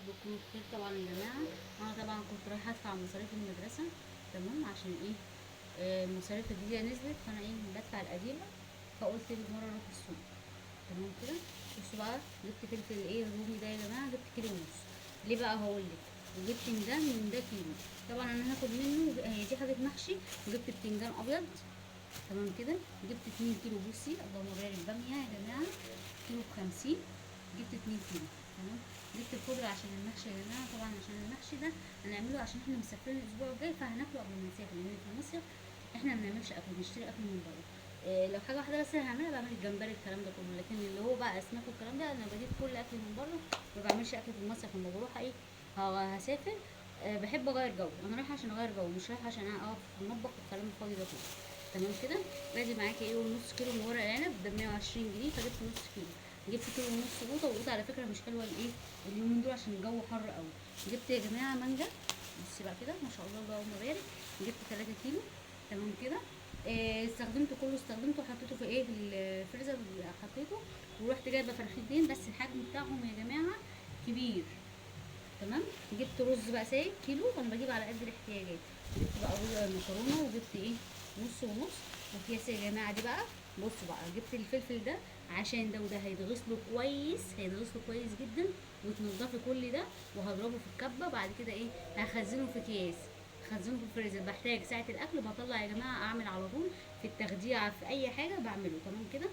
رب تكونوا بخير. طبعا يا جماعه انا طبعا كنت رايحه ادفع مصاريف المدرسه، تمام، عشان ايه؟ المصاريف الجديده نزلت، فانا ايه بدفع القديمه. فقلت بالمره اروح السوق، تمام كده. بصوا بقى، جبت فلفل ايه الرومي ده يا جماعه، جبت كيلو ونص. ليه بقى؟ هقول لك. وجبت من ده كيلو. طبعا انا هاخد منه، هي دي حاجه محشي. وجبت بتنجان ابيض، تمام كده. جبت 2 كيلو. بصي اللهم بارك، باميه يا جماعه كيلو ب50. جبت 2 كيلو، تمام. جبت الخضره عشان المحشي يا جماعه. طبعا عشان المحشي ده هنعمله عشان احنا مسافرين الاسبوع الجاي، فهناكله قبل ما نسافر، لان في المصيف احنا ما بنعملش اكل، بنشتري اكل من بره. إيه، لو حاجه واحده بس اللي هعملها بعمل الجمبري الكلام ده كله، لكن اللي هو بقى اسماك والكلام ده انا بجيب كل اكل من بره. ما بعملش اكل في المصيف لما بروح ايه، هسافر. بحب اغير جو، انا رايحه عشان اغير جو، مش رايحه عشان اقف في المطبخ والكلام الفاضي ده كله. تمام كده. باجي معاكي ايه، ونص كيلو من ورق العنب ب 120 جنيه، فجبت نص كيلو. جبت كيلو ونص قوطه، وقوطه على فكره مش حلوه الايه اليومين دول عشان الجو حر قوي. جبت يا جماعه مانجا. بصي بقى كده، ما شاء الله اللهم بارك. جبت 3 كيلو، تمام كده. استخدمته كله، استخدمته وحطيته في ايه، في الفريزر. حطيته. ورحت جايبه فرختين، بس الحجم بتاعهم يا جماعه كبير، تمام. جبت رز بقى سايب كيلو، انا بجيب على قد الاحتياجات. جبت بقى رز مكرونه، وجبت ايه، نص ونص. وكياس يا جماعه دي بقى. بصوا بقى، جبت الفلفل ده عشان ده وده هيتغسلوا كويس، هيتغسلوا كويس جدا. وتنضفي كل ده. وهضربه في الكبه بعد كده ايه، هخزنه في اكياس. خزنه في الفريزر، بحتاج ساعه الاكل بطلع يا جماعه اعمل على طول. في التخديعه في اي حاجه بعمله، تمام كده.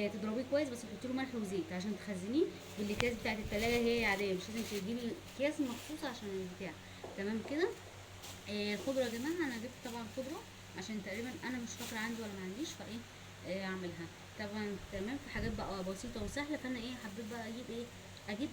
تضربيه كويس، بس تحطي له ملح وزيت عشان تخزنيه. بالاكياس بتاعت التلاجة هي عاديه، مش لازم تجيبي اكياس مخصوصه عشان البتاع. تمام كده. الخضره يا جماعه انا جبت طبعا خضره، عشان تقريبا انا مش فاكره عندي ولا ما عنديش، فايه اعملها. طبعا تمام، في حاجات بقى بسيطه وسهله، فانا ايه حبيت بقى اجيب ايه، اجيب